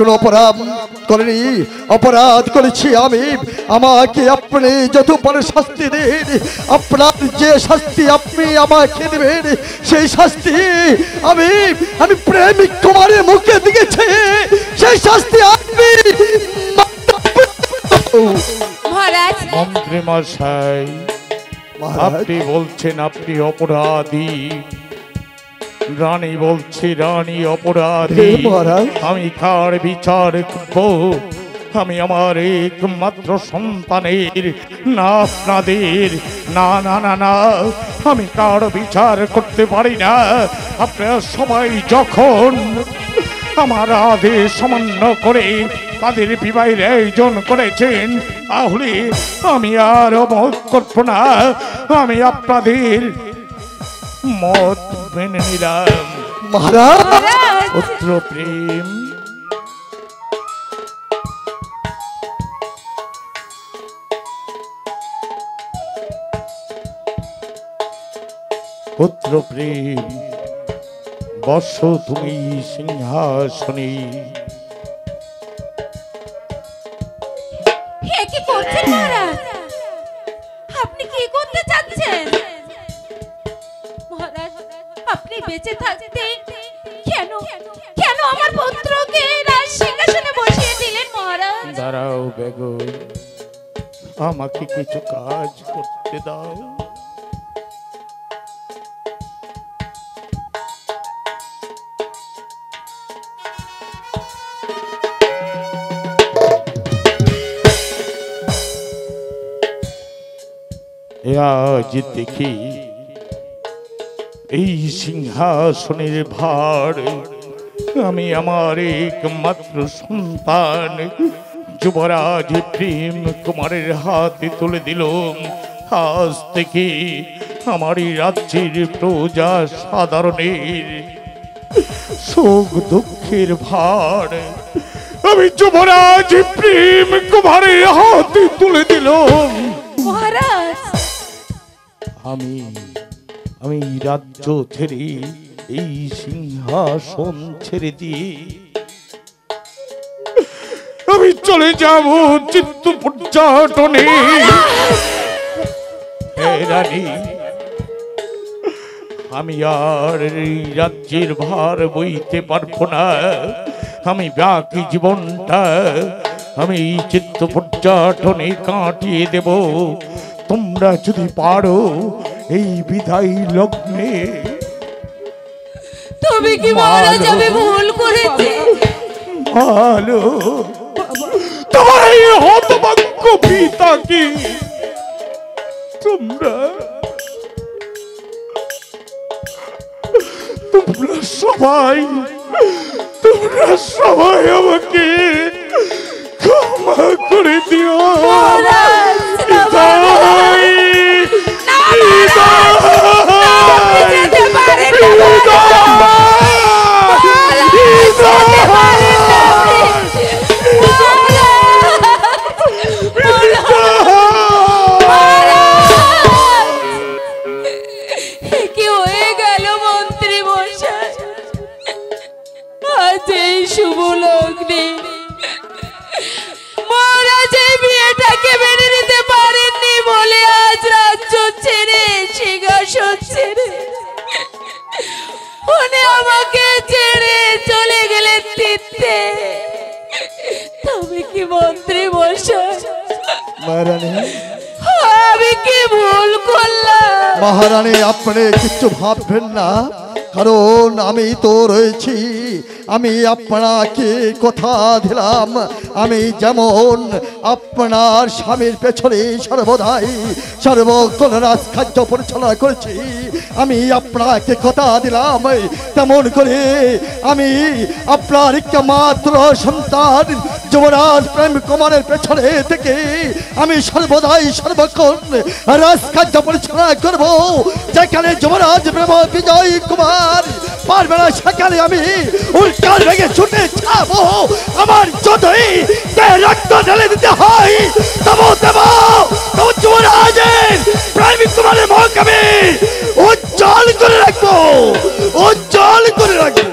কোনো অপরাধ করিনি, অপরাধ করেছি আমি। আমাকে আপনি যত বড় শাস্তি দিন, আপনার যে শাস্তি আপনি আমাকে দেবেন সেই শাস্তি আমি আমি প্রেমিক কুমারের মুখে দিয়েছি, সেই শাস্তি আপনি। মহারাজ, মন্ত্রী মশাই, আপনি বলছেন আপনি অপরাধী, রানী বলছি রানী অপরাধী। আমি কার বিচার করব? আমি আমার একমাত্র সন্তানের, না আপনাদের। না না না না, আমি কার বিচার করতে পারি না। আপনারা সবাই যখন আমার আদেশ অমান্য করে তাদের বিবাহের আয়োজন করেছেন, তাহলে আমি আর মত করব না। আমি আপনাদের মত মেনে নিলাম। মহারাজ, পুত্র প্রেম, পুত্র প্রেম, বসো তুমি সিংহাসনে। কি করছেন মহারাজ? আপনি কি করতে চাচ্ছেন? মহারাজ, আপনি বেঁচে থাকতে কেন কেন আমার পুত্রকে রাজ সিংহাসনে বসিয়ে দিলেন মহারাজ? দাঁড়াও বেগম, আমাকে কিছু কাজ করতে দাও। আজ দেখি এই সিংহাসনের ভার আমি আমার একমাত্র সন্তান যুবরাজ প্রেম কুমারের হাতে তুলে দিলাম। আজ থেকে আমার এই রাজ্যের প্রজা সাধারণের শোক দুঃখের ভার আমি যুবরাজ প্রেম কুমারের হাতে তুলে দিলাম। মহারাজ, আমি রাজ্য ছেড়ে এই সিংহাসন ছেড়ে দিয়ে আমি চলে যাব চিত্ত পর্যটনে। রানী, আমি আর এই রাজ্যের ভার বইতে পারবো না। আমি বাকি জীবনটা আমি চিত্ত পর্যটনে কাটিয়ে দেব। তোমরা যদি পারো এই বিদায় লগ্নে। তুমি কি মহারাজ আমি ভুল করেছি? ভালো, তোমার এই হতভাগ্য পিতা কি তোমরা সবাই আমাকে ক্ষমা করে দিও। কি হয়ে গেল মন্ত্রী মশাই? আজ এই শুভ লগ্নে মহারাজ এই বিয়েটাকে মেনে নিতে পারেননি বলে আজ রাজ্য ছেড়ে সিংহাসন ছেড়ে উনি আমাকে ছেড়ে চলে গেলেন তীর্থে। তবে কি মন্ত্রী মশাই, মহারানী, আমি কি ভুল করলাম? মহারানী আপনি কিচ্ছু ভাববেন না, কারণ আমি তো রয়েছি। আমি আপনাকে কথা দিলাম, আমি যেমন আপনার স্বামীর পেছনে সর্বদাই সর্বক্ষণ রাজকার্য পরিচালনা করেছি, আমি আপনাকে কথা দিলাম তেমন করে আমি আপনার একমাত্র সন্তান যুবরাজ প্রেম কুমারের পেছনে থেকে আমি সর্বদাই সর্বক্ষণ রাজকার্য পরিচালনা করব। যেখানে যুবরাজ প্রেম বিজয় কুমার পারবে না সেখানে আমি উল্কার ভেঙে ছুটে যাবো। আমার যতই রক্ত ঢেলে দিতে হয় তবু দেব। যুবরাজের প্রেমিক কুমারের মুখ আমি উজ্জ্বল করে রাখবো, উজ্জ্বল করে রাখবো।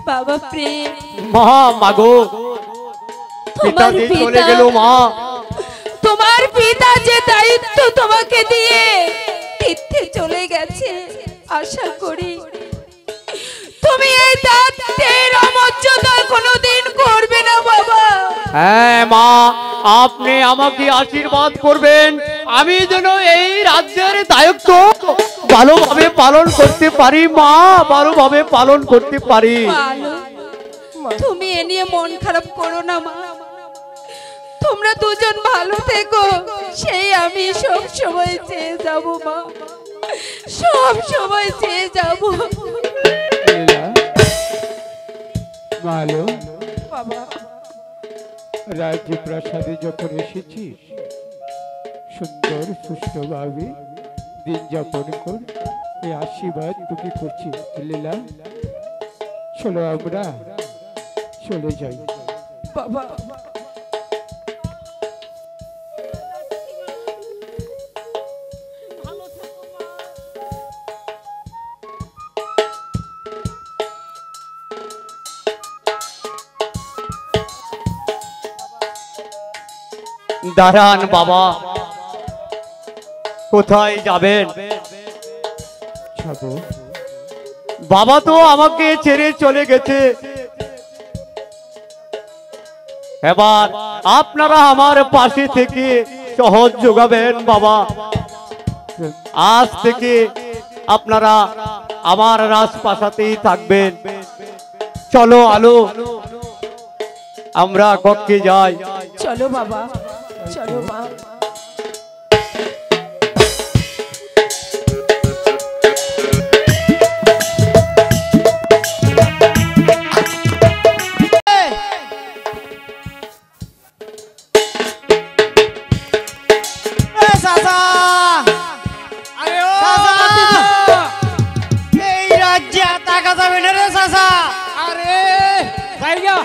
বাবা বাবা প্রেম, মা মাগো পিতা তোমার যে চলে পিতা, গেল মা। তোমার পিতা যে দায়িত্ব তোমাকে দিয়ে তীর্থে চলে গেছে, আশা করি তুমি এই দায়িত্বের অমর্যাদা কোনোদিন করবে না বাবা। হ্যাঁ মা, আপনি আমাকে আশীর্বাদ করবেন আমি যেন এই রাজ্যের দায়িত্ব ভালোভাবে পালন করতে পারি মা, ভালোভাবে পালন করতে পারি। ভালো, তুমি এ নিয়ে মন খারাপ করো না মা, তোমরা দুজন ভালো থেকো সেই আমি সব সময় চেয়ে যাব মা, সব সময় চেয়ে যাব। মালো, বাবা রাজ্য প্রাসাদে যখন এসেছিস সুন্দর সুষ্ঠুভাবে দিন যাপন কর, এই আশীর্বাদ তোকে করছি। লীলা চলো আমরা চলে যাই। বাবা দাঁড়ান বাবা, কোথায় যাবেন? যাবো। বাবা তো আমাকে ছেড়ে চলে গেছে, এবার আপনারা আমার পাশে থেকে সহজ যোগাবেন বাবা। আজ থেকে আপনারা আমার রাজপ্রাসাদেই থাকবেন। চলো আলো, আমরা কক্ষে যাই। চলো বাবা, চলো মা। এই রাজ্যে টাকা যাবে না রে চাচা। আরে জায়গা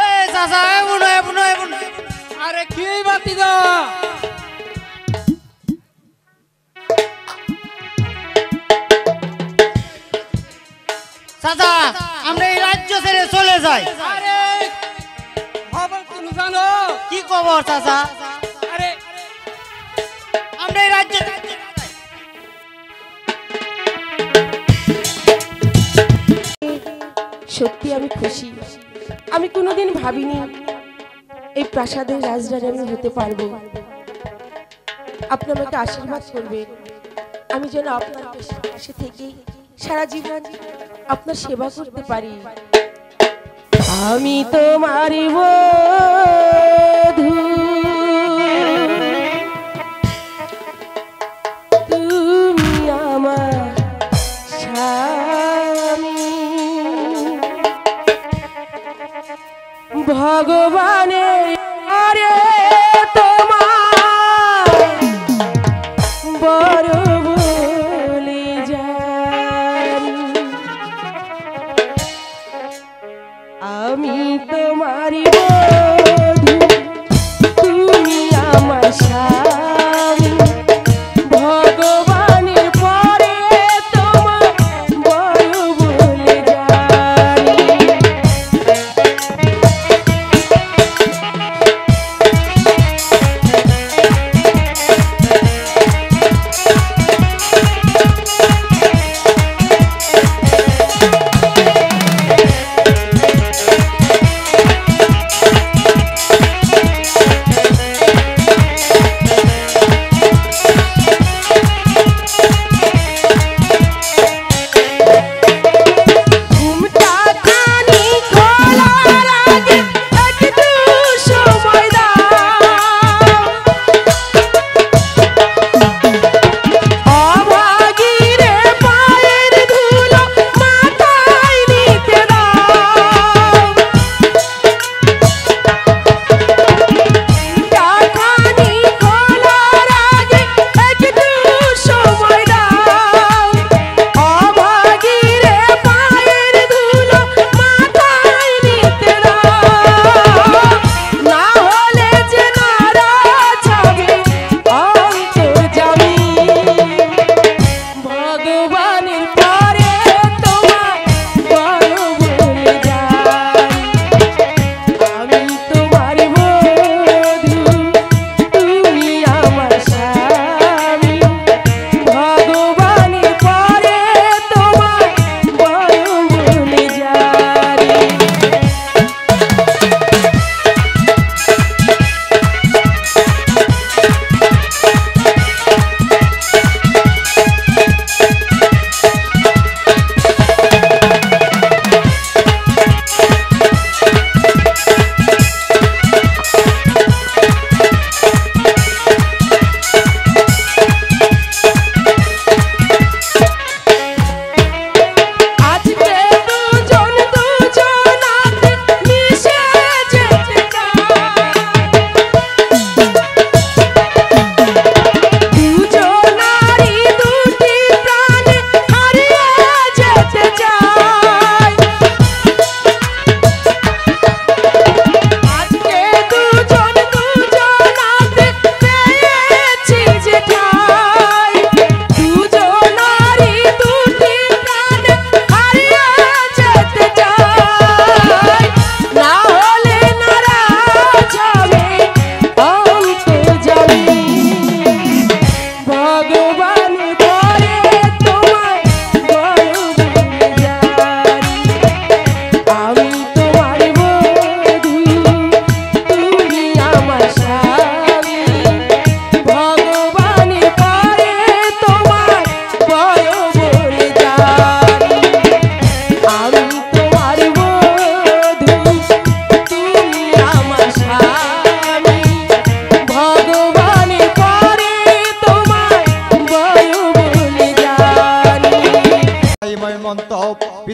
এই চাচা এমন এমন এমন। আরে কি বাতি দা চাচা আমরা এই রাজ্য ছেড়ে চলে যাই। আরে খবর তুমি জানো? কি খবর চাচা? আরে আমরা এই রাজ্য সত্যি আমি খুশি। আমি কোনোদিন ভাবিনি এই প্রাসাদের রাজরানী আমি হতে পারবো। আপনি আমাকে আশীর্বাদ করবেন, আমি যেন আপনার পাশে থেকে সারা জীবন আপনার সেবা করতে পারি। আমি তোমার বধূ, তুমি আমার স্বামী, ভগবানের আরে তোমার বড় বলে জানি। আমি তোমার বধূ, তুমি আমার স্বামী, ভগবানের পরে তোমার বড় বলে জানি।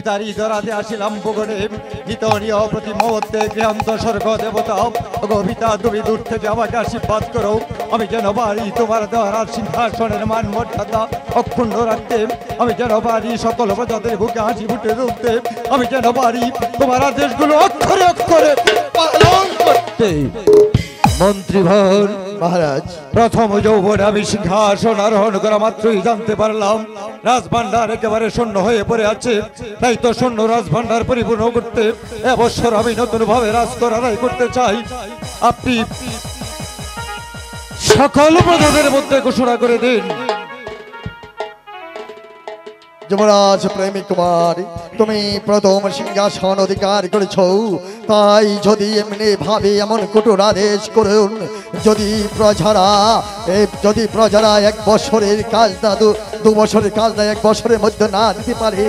দাঁড়ি ধরাতে আসিলাম ভুবনে নিতনীয় প্রতি মুহূর্তে গৃহান্ত স্বর্গ দেবতা গবিতা তুমি দূর থেকে আমাকে আশীর্বাদ করো আমি যেন পারি তোমার দ্বারা সিংহাসনের মান মর্যাদা অক্ষুণ্ণ রাখতে আমি যেন পারি সকল প্রজাদের বুকে হাসি ফুটে তুলতে আমি যেন পারি তোমার আদেশগুলো অক্ষরে অক্ষরে পালন করতে। মন্ত্রীভর মহারাজ প্রথম যৌবনে আমি সিংহাসন আরোহণ করা মাত্রই জানতে পারলাম রাজভান্ডার একেবারে শূন্য হয়ে পড়ে আছে, তাই তো শূন্য রাজভান্ডার পরিপূর্ণ করতে এবছর আমি নতুন ভাবে রাজকর আদায় করতে চাই। আপনি সকল প্রজাদের মধ্যে ঘোষণা করে দিন। যুবরাজ প্রেমিক কুমার তুমি প্রথম সিংহাসন অধিকার করেছ, তাই যদি এমনি ভাবে এমন কঠোর আদেশ করুন যদি প্রজারা 1 বছরের কাজটা 2 বছরের কাজটা 1 বছরের মধ্যে না দিতে পারে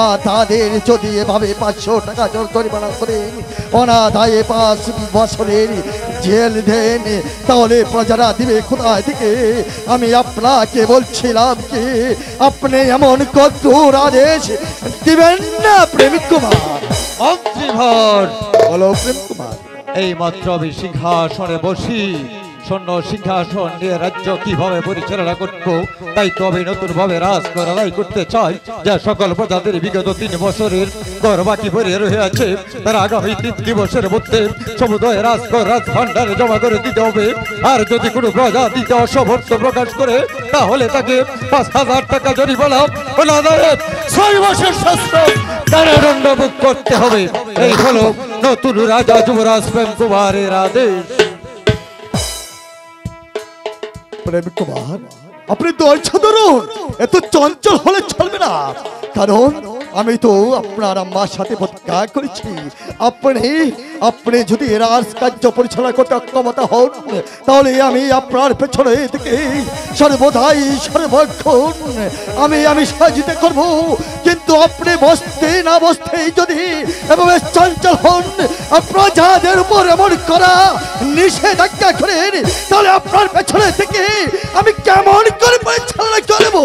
আর তাদের যদি এভাবে 500 টাকা জরিমানা করেন অনাদায়ে 5 বছরের জেল দেন তাহলে প্রজারা দিবে কোথায় থেকে? আমি আপনাকে বলছিলাম কি আপনি এমন কঠোর আদেশ দিবেন না প্রেমিক কুমার? মন্ত্রীভর বলো প্রেমিক কুমার। এই মাত্র আমি সিংহাসনে বসি, শূন্য সিংহাসন নিয়ে রাজ্য কিভাবে পরিচালনা করব তাই তো আমি নতুন ভাবে রাজকর আদায় করতে চাই। যা সকল প্রজাদের বিগত 3 বছরের কর বাকি পড়ে রয়ে আছে তারা আগামী 3 দিবসের মধ্যে সমুদয় রাজকর রাজভান্ডারে জমা করে দিতে হবে। আর যদি কোনো প্রজা দিতে অসমর্থ প্রকাশ করে তাহলে তাকে 5000 টাকা জরিমানা অনাদায়ে 6 বছর শাস্তি কারাদণ্ড ভোগ করতে হবে। এই হলো নতুন রাজা যুবরাজ প্রেম কুমারের আদেশ। প্রেমিক কুমার আপনি ধৈর্য ধরুন, এত চঞ্চল হলে চলবে না, কারণ আমি তো আপনার আম্মার সাথে প্রতিজ্ঞা করেছি আপনি যদি রাজকার্য পরিচালনা করতে অক্ষমতা হন তাহলে আমি আপনার পেছনে থেকে সর্বদাই সর্বক্ষণ আমি সাহায্য করব। কিন্তু আপনি বসতে না বসতেই যদি এভাবে চঞ্চল হন প্রজাদের উপর এমন করা নিষেধাজ্ঞা করেন তাহলে আপনার পেছনে থেকে আমি কেমন করে পরিচালনা করব?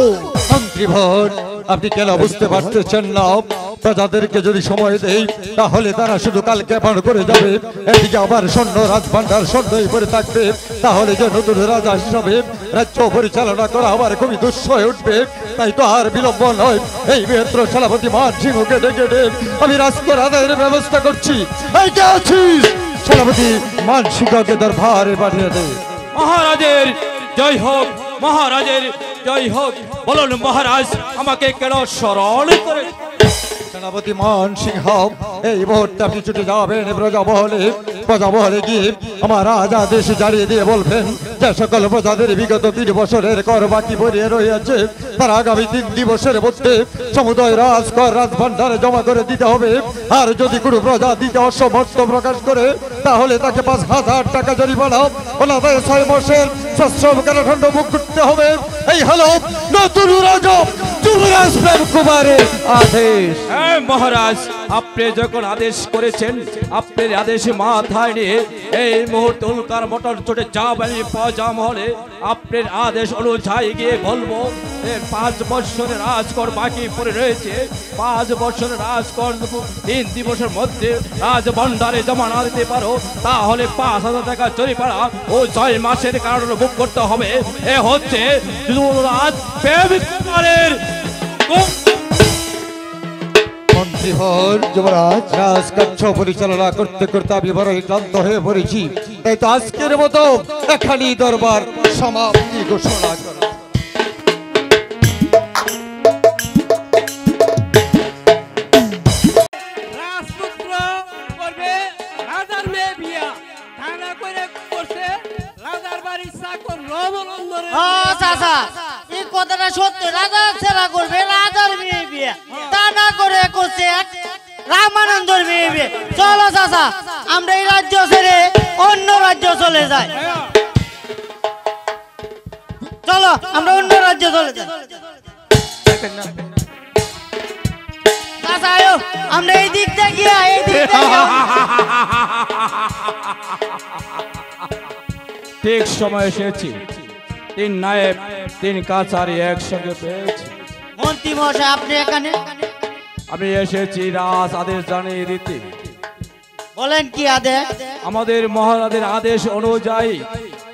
মন্ত্রীভর আপনি কেন বুঝতে পারতেছেন না? প্রজাদেরকে যদি সময় দেই তাহলে তারা শুধু কালকে পার করে যাবে, এদিকে আবার সৈন্য রাজভান্ডার সৈন্যই পড়ে থাকবে, তাহলে যে নতুন রাজা হিসাবে রাজ্য পরিচালনা করা আবার খুবই দুঃসহ হয়ে উঠবে। তাই তো আর বিলম্ব নয়, এই বৃহত্তর সেনাপতি মান সিংহকে ডেকে আমি রাজকর আদায়ের ব্যবস্থা করছি। এইটা আছিস সেনাপতি মান সিংহকে দরবারে পাঠিয়ে দে। মহারাজের জয় হোক, মহারাজের জয় হোক। বলুন মহারাজ আমাকে কেন স্মরণ করে? সেনাপতি মান সিংহ এই মুহূর্তে আপনি ছুটে যাবেন প্রজামহলে গিয়ে আমার রাজা দেশ জানিয়ে দিয়ে বলবেন যে সকল প্রজাদের বিগত 3 বছরের কর বাকি পড়ে রয়েছে তার আগামী 3 দিবসের মধ্যে সমুদয় রাজকর রাজভান্ডারে জমা করে দিতে হবে। আর যদি কোনো প্রজা দিতে অসমর্থ প্রকাশ করে তাহলে তাকে 5000 টাকা জরিমানা অনাদায়ে 6 বছর সশ্রম কারাদণ্ড ভোগ করতে হবে। এই হলো নতুন রাজা যুবরাজ প্রেম কুমারের আদেশ। মহারাজ আপনি যখন আদেশ করেছেন আপনার আদেশে মাথায় নিয়ে এই মুহূর্তে উল্কার মোটর চটে যাবেন প্রজা মহলে। আপনার আদেশ অনুযায়ী গিয়ে বলবো 5 বছরের রাজকর বাকি পড়ে রয়েছে, 5 বছরের রাজকর 3 দিবসের মধ্যে রাজভান্ডারে জমা না দিতে পারো তাহলে 5000 টাকা জরিমানা ও 6 মাসের কারাদণ্ড ভোগ করতে হবে। এ হচ্ছে যুবরাজ প্রেমিক কুমারের। মন্ত্রীভর যুবরাজ রাজকার্য পরিচালনা করতে করতে আমি বড়ই ক্লান্ত হয়ে পড়েছি, তাই তো আজকের মতো এখানেই দরবার সমাপ্তি ঘোষণা করা। রাজপুত্র করবে রাজার মেয়ে বিয়া, তা না করে করছে রাজার বাড়ির চাকর রবনন্দরে। চাচা এই কথাটা সত্যি, রাজা ছেড়া করবে রাজার মেয়ে বিয়ে, তা না করে করছে রামানন্দর মেয়ে বিয়ে। চলো চাচা আমরা এই রাজ্য ছেড়ে অন্য রাজ্য চলে যাই, চলো আমরা অন্য রাজ্য চলে যাই। চাচা আয়ো আমরা এই দিক থেকে এই দিক থেকে। ঠিক সময় এসেছি, 3 নায়েব 3 কাছারি একসঙ্গে পেয়েছি। মন্ত্রী মশাই আপনি এখানে? আমি এসেছি রাজ আদেশ জানিয়ে দিতে। বলেন কি আদেশ? আমাদের মহারাজের আদেশ অনুযায়ী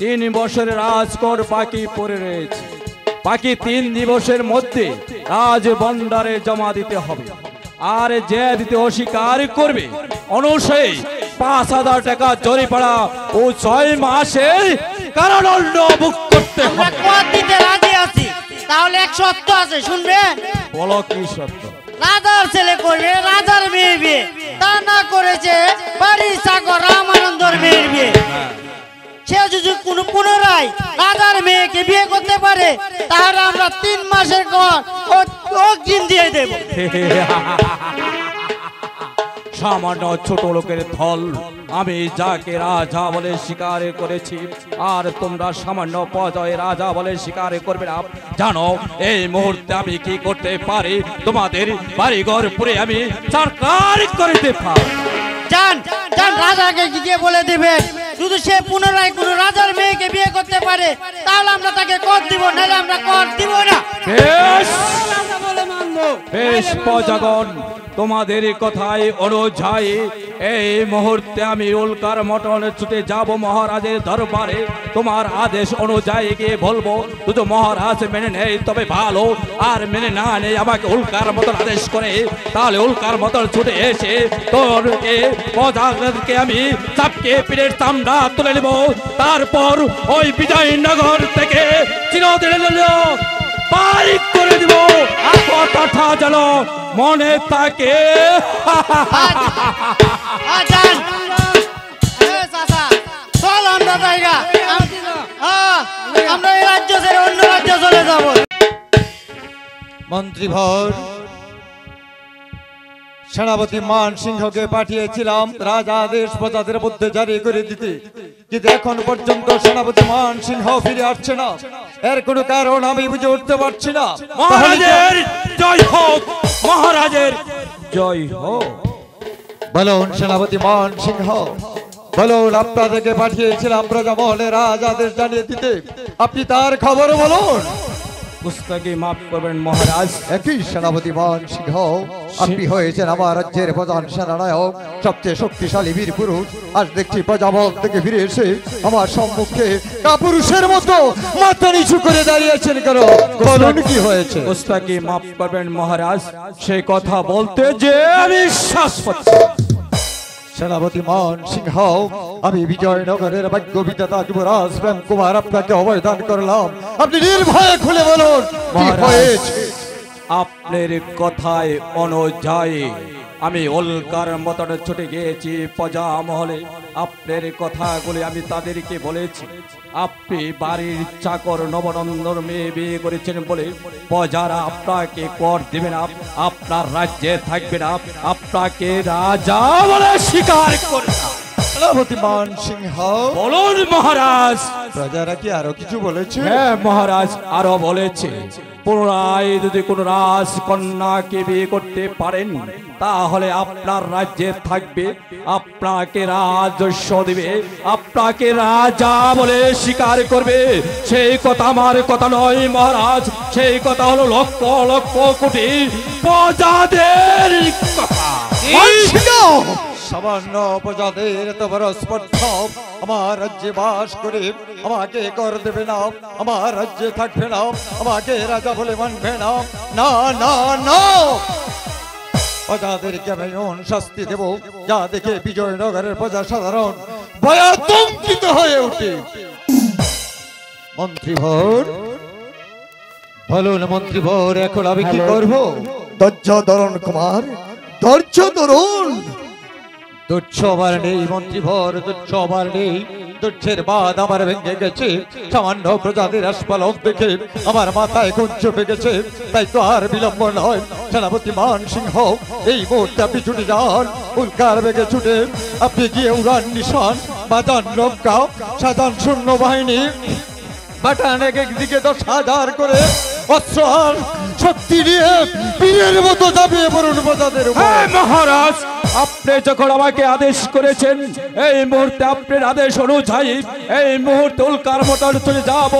3 বছরের রাজকর বাকি পড়ে রয়েছে। বাকি 3 দিবসের মধ্যে রাজ ভান্ডারে জমা দিতে হবে। আর যে দিতে অস্বীকার করবে অনুসারে 5000 টাকা জরিমানা ও 6 মাসের কারাদণ্ড ভোগ করতে আমরা হবে। কর দিতে রাজি আছি, তাহলে এক শর্ত আছে, শুনবেন? বলো কি সত্য? রাজার ছেলে করবে রাজার মেয়ে বিয়ে, তা না করেছে বাড়ির চাকর রামানন্দর মেয়ের বিয়ে। সে যদি কোনো পুনরায় রাজার মেয়েকে বিয়ে করতে পারে তাহলে আমরা 3 মাসের পর অগ্রিম দিয়ে দেব। সামান্য ছোট লোকের ধল আমি যাকে রাজা বলে স্বীকার করেছি, আর তোমরা সামান্য পর্যায়ে রাজা বলে স্বীকার করবে না। জানো এই মুহূর্তে আমি কি করতে পারি? তোমাদের বাড়িঘর পুরে আমি সরকার করতে পারি। যান যান, রাজাকে গিয়ে বলে দিবেন যদি সে পুনরায় কোনো রাজার মেয়েকে বিয়ে করতে পারে তাহলে আমরা তাকে কর দিব, নাহলে আমরা কর দিব না। বেশ রাজা বলে মানবো। বেশ প্রজাগণ, তোমাদের কথাই অনুযায়ী এই মুহূর্তে আমি উল্কার মটন ছুটে যাব মহারাজের দরবারে। তোমার আদেশ অনুযায়ী গিয়ে বলবো, যদি মহারাজ মেনে নেই তবে ভালো, আর মেনে না নেই আমাকে উল্কার মতন আদেশ করে, তাহলে উল্কার মতন ছুটে এসে তোরকে প্রজাদেরকে আমি চাপকে পিঠের চামড়া তুলে নেব। তারপর ওই বিজয়নগর থেকে চিরদিনের পারিক করে দিব। কথাটা যেন মনে থাকে। যান চাচা, চল আমরা জায়গা, আমরা এই রাজ্য ছেড়ে অন্য রাজ্যে চলে যাব। মন্ত্রীভর সেনাপতি মান সিংহকে পাঠিয়েছিলাম রাজা আদেশ প্রজাদের মধ্যে জারি করে দিতে, কিন্তু এখন পর্যন্ত সেনাপতি মান সিংহ ফিরে আসছে না। এর কোনো কারণ আমি বুঝে উঠতে পারছি না। মহারাজের জয় হোক, মহারাজের জয় হোক। বলুন সেনাপতি মান সিংহ, বলুন আপনাদেরকে পাঠিয়েছিলাম প্রজামহলে রাজা আদেশ জানিয়ে দিতে, আপনি তার খবর বলুন। পুস্তকে মাফ করবেন মহারাজ। একই সেনাপতি মান সিংহ, আপনি হয়েছেন আমার রাজ্যের প্রধান সেনানায়ক, সবচেয়ে শক্তিশালী বীর পুরুষ। আজ দেখছি প্রজাবল থেকে ফিরে এসে আমার সম্মুখে কাপুরুষের মতো মাথা নিচু করে দাঁড়িয়েছেন কেন? বলুন কি হয়েছে? পুস্তকে মাফ করবেন মহারাজ, সেই কথা বলতে যে আমি শ্বাস পাচ্ছি। সেনাপতি মান সিংহ, আমি বিজয়নগরের ভাগ্য বিধাতা যুবরাজ প্রেম কুমার আপনাকে অবদান করলাম, আপনি নির্ভয়ে খুলে বলুন কি হয়েছে। আপনার কথায় অনুযায়ী আমি উল্কার মতন ছুটে গিয়েছি প্রজা মহলে। আপনার কথাগুলি আমি তাদেরকে বলেছি। আপনি বাড়ির চাকর নবনন্দর মেয়ে বিয়ে করেছেন বলে প্রজারা আপনাকে কর দেবে না, আপনার রাজ্যে থাকবে না, আপনাকে রাজা বলে স্বীকার করবে না। সেনাপতি মান সিংহ, বলুন মহারাজ। প্রজারা কি আরো কিছু বলেছে? হ্যাঁ মহারাজ, আরো বলেছে পুনরায় যদি কোন রাজকন্যাকে বিয়ে করতে পারেন তাহলে আপনার রাজ্যে থাকবে, আপনাকে রাজস্ব দিবে, আপনাকে রাজা বলে স্বীকার করবে। সেই কথা আমার কথা নয় মহারাজ, সেই কথা হলো লক্ষ লক্ষ কোটি প্রজাদের কথা। সামান্য প্রজাদের এত বড় স্পর্ধা আমার রাজ্যে বাস করে আমাকে কর দেবে না, আমার রাজ্যে থাকবে না, আমাকে রাজা বলে মানবে না। না না না, প্রজাদেরকে আমি এমন শাস্তি দেব যা দেখে বিজয়নগরের প্রজা সাধারণ ভয়াতঙ্কিত হয়ে ওঠে। মন্ত্রীভর বলুন, মন্ত্রীভর এখন আমি কি করব? ধৈর্য ধরুন কুমার, ধৈর্য ধরুন। তুচ্ছ আমার নেই মন্ত্রীভর, তুচ্ছ আমার নেই। তুচ্ছের বাদ আমার ভেঙে গেছে, সামান্য প্রজাদের আস্পালক দেখে আমার মাথায় খুন চেপে গেছে। তাই তো আর বিলম্ব নয়, সেনাপতি মান সিংহ এই মুহূর্তে আপনি ছুটে যান, উল্কার বেগে ছুটে আপনি গিয়ে উড়ান নিশান, বাজান নৌকা, সাধারণ সৈন্য বাহিনী পাঠান এক দিকে 10,000 করে অস্ত্র আর শক্তি নিয়ে বীরের মতো ঝাঁপিয়ে পড়ুন প্রজাদের উপর। মহারাজ আপনি যখন আমাকে আদেশ করেছেন এই মুহূর্তে আপনার আদেশ অনুযায়ী এই মুহূর্তে উল্কার মটর চলে যাব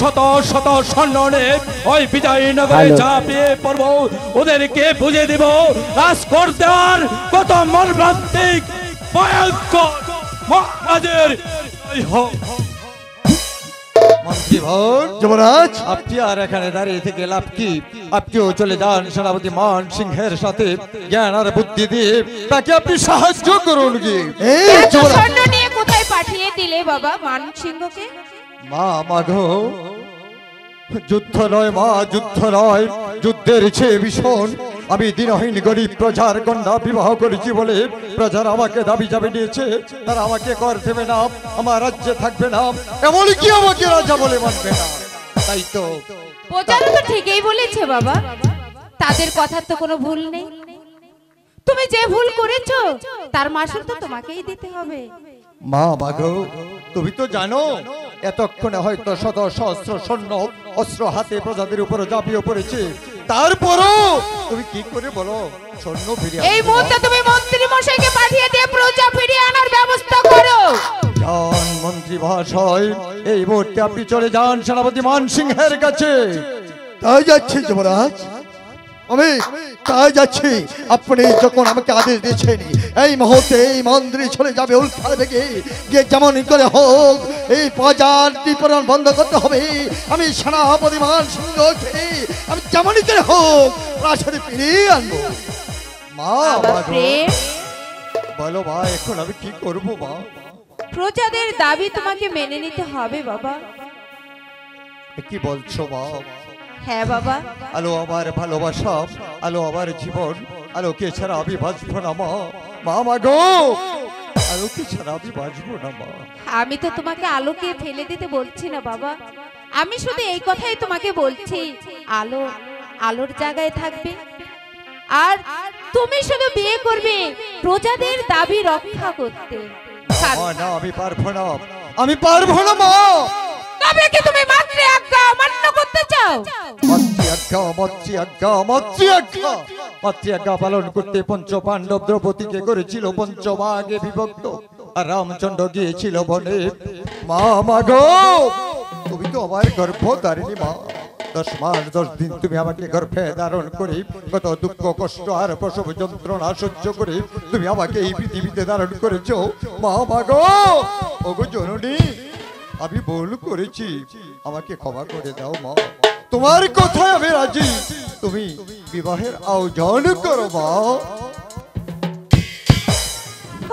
শত শত সৈন্য নিয়ে ওই বিজয়নগরে ঝাঁপিয়ে পড়ব ওদেরকে বুঝিয়ে দেব রাজকোট দেওয়ার কত মর্মান্তিক ভয়ঙ্কর মহারাজের মন্ত্রীবর যুবরাজ আপনি আর এখানে দাঁড়িয়ে থেকে লাভ কি? আপনিও চলে যান সেনাপতি মান সিংহের সাথে জ্ঞান আর বুদ্ধি দিয়ে তাকে আপনি সাহায্য করুন গিয়ে। এই এত যুবরাজ সৈন্য নিয়ে কোথায় পাঠিয়ে দিলে বাবা মান সিংহকে? মা মাধো যুদ্ধ নয় মা, যুদ্ধ নয়, যুদ্ধের চেয়ে ভীষণ। আমি দিনহীন গরিব প্রজার কন্যা বিবাহ করেছি বলে প্রজার আমাকে দাবি যাবে নিয়েছে, তারা আমাকে কর দেবে না, আমার রাজ্যে থাকবে না, এমনকি আমাকে রাজা বলে মানবে না। তাই তো প্রজারা তো ঠিকই বলেছে বাবা, তাদের কথার তো কোনো ভুল নেই। তুমি যে ভুল করেছো তার মাসুল তো তোমাকেই দিতে হবে। মা মাধো তুমি তো জানো এতক্ষণে হয়তো শত সহস্র সৈন্য অস্ত্র হাতে প্রজাদের উপর ঝাঁপিয়ে পড়েছে, তারপরও তুমি কি করে বলো সৈন্য ফিরিয়ে এই মুহূর্তে তুমি মন্ত্রী মশাইকে পাঠিয়ে দিয়ে প্রজা ফিরিয়ে আনার ব্যবস্থা করো। যান মন্ত্রী মহাশয়, এই মুহূর্তে আপনি চলে যান সেনাপতি মান সিংহের কাছে। তাই যাচ্ছি যুবরাজ, আমি তাই যাচ্ছি। আপনি যখন আমাকে আদেশ দিয়েছেন এই মুহূর্তে এই মন্দিরে চলে যাবে উল্কার বেগে গিয়ে যেমন করে হোক এই প্রজার বিপরণ বন্ধ করতে হবে। আমি সেনাপতি মান সিংহকে আমি যেমনই করে হোক প্রাসাদে ফিরিয়ে আনবো। মা বাবা মাধো প্রেম, বলো মা এখন আমি কি করবো মা? প্রজাদের দাবি তোমাকে মেনে নিতে হবে বাবা। কি বলছো মা? হ্যাঁ বাবা, আলো আমার ভালোবাসা, আলো আমার জীবন, আলোকে ছাড়া আমি বাঁচবো না মা। মা মাগো আলোকে ছাড়া আমি বাঁচবো না মা। আমি তো তোমাকে আলোকে ফেলে দিতে বলছি না বাবা, আমি শুধু এই কথাই তোমাকে বলছি আলো আলোর জায়গায় থাকবে, আর তুমি শুধু বিয়ে করবে প্রজাদের দাবি রক্ষা করতে। মা না আমি পারবো না, আমি পারবো না মা। তবে কি তুমি মাত্র আজ্ঞা অমান্য করতে চাও? মাতৃ আজ্ঞা পালন করতে পঞ্চ পাণ্ডব দ্রৌপদীকে করেছিল পঞ্চভাগে বিভক্ত, আর রামচন্দ্র গিয়েছিল বনে। মা মাগো তুমি তো আমার গর্ভধারিণী মা, 10 মাস 10 দিন তুমি আমাকে গর্ভে ধারণ করে কত দুঃখ কষ্ট আর প্রসব যন্ত্রণা সহ্য করে তুমি আমাকে এই পৃথিবীতে ধারণ করেছো। মা মাগো ওগো জননী আমি ভুল করেছি, আমাকে ক্ষমা করে দাও মা। তোমার কথায় আমি রাজি, তুমি বিবাহের আয়োজন করো মা।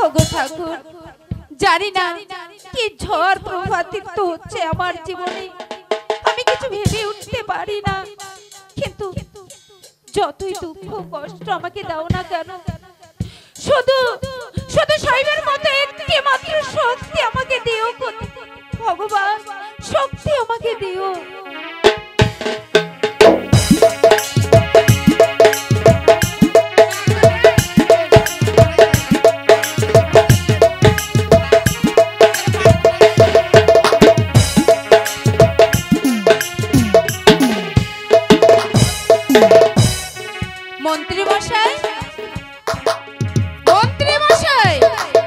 ওগো ঠাকুর, জানি না কি ঝড় প্রভাতিত হচ্ছে আমার জীবনে, আমি কিছু ভেবে উঠতে পারি না, কিন্তু যতই দুঃখ কষ্ট আমাকে দাও না কেন, শুধু শুধু শৈবের মতো একটি মাত্র শক্তি আমাকে দিও ভগবান, শক্তি আমাকে দিও। মন্ত্রী মশাই, মন্ত্রী মশাই,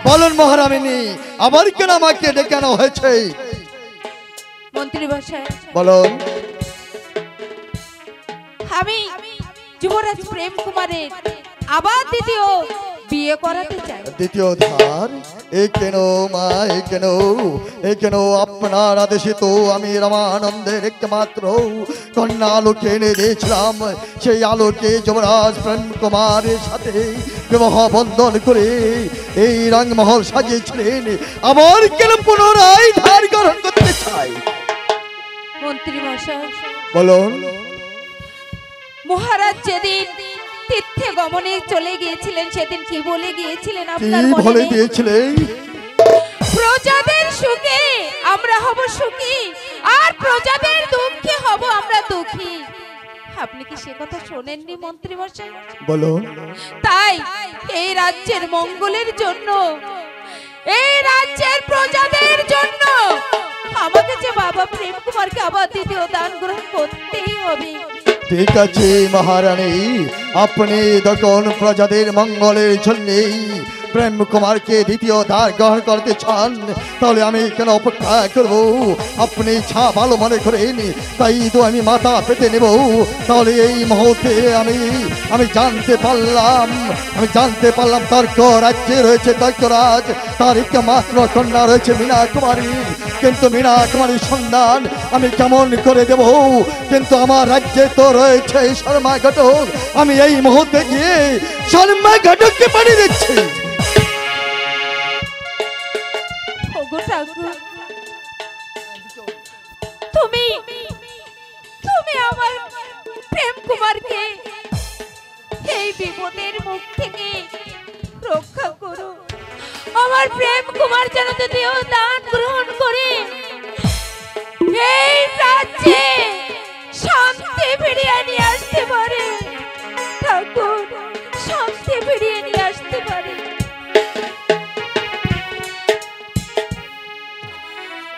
বলুন মহারামিনী, আবার কেন আমাকে ডেকে আনা হয়েছে? মন্ত্রী মশাই বলুন। আমি যুবরাজ প্রেম কুমারের আবার দ্বিতীয় বিয়ে করাতে চাই। দ্বিতীয় ধার এ কেন মা, এ কেন আপনার আদেশে তো আমি রামানন্দের একমাত্র কন্যা আলোকে এনে দিয়েছিলাম, সেই আলোকে যুবরাজ প্রেম কুমারের সাথে বিবাহ বন্ধন করে এই রংমহল সাজিয়েছিলেন, আবার কেন পুনরায় ধার গ্রহণ করতে চাই? মন্ত্রী মশাই বলুন। মহারাজ যেদিন তীর্থে গমনে চলে গিয়েছিলেন সেদিন কি বলে গিয়েছিলেন কি আপনার মনে বলে নেই? দিয়েছিলেন? প্রজাদের সুখে আমরা হব সুখী, আর প্রজাদের দুঃখে হব আমরা দুঃখী। আপনি কি সে কথা শোনেননি মন্ত্রী মশাই? বলুন। তাই এই রাজ্যের মঙ্গলের জন্য, এই রাজ্যের প্রজাদের জন্য আমাকে যে বাবা প্রেম কুমারকে আবার দ্বিতীয় দান গ্রহণ করতেই হবে। ঠিক আছে মহারানী, আপনি যখন প্রজাদের মঙ্গলের জন্যেই প্রেম কুমারকে দ্বিতীয় দ্বার গ্রহণ করতে চান, তাহলে আমি কেন অপেক্ষা করব? আপনি ছা ভালো মনে করেন তাই তো আমি মাথা পেতে নেব। তাহলে এই মুহূর্তে আমি জানতে পারলাম তর্ক রাজ্যে রয়েছে তর্করাজ, তার একমাত্র কন্যা রয়েছে মীনা কুমারী। কিন্তু মীনা কুমারীর সন্ধান আমি কেমন করে দেব? কিন্তু আমার রাজ্যে তো রয়েছে শর্মা ঘটক, আমি এই মুহূর্তে গিয়ে শর্মা ঘটককে পাঠিয়ে দিচ্ছি। তুমি আমার প্রেম কুমারকে এই বিপদের মুখ থেকে রক্ষা করো। আমার প্রেম কুমার যেন দ্বিতীয় দান গ্রহণ করে এই রাজ্যে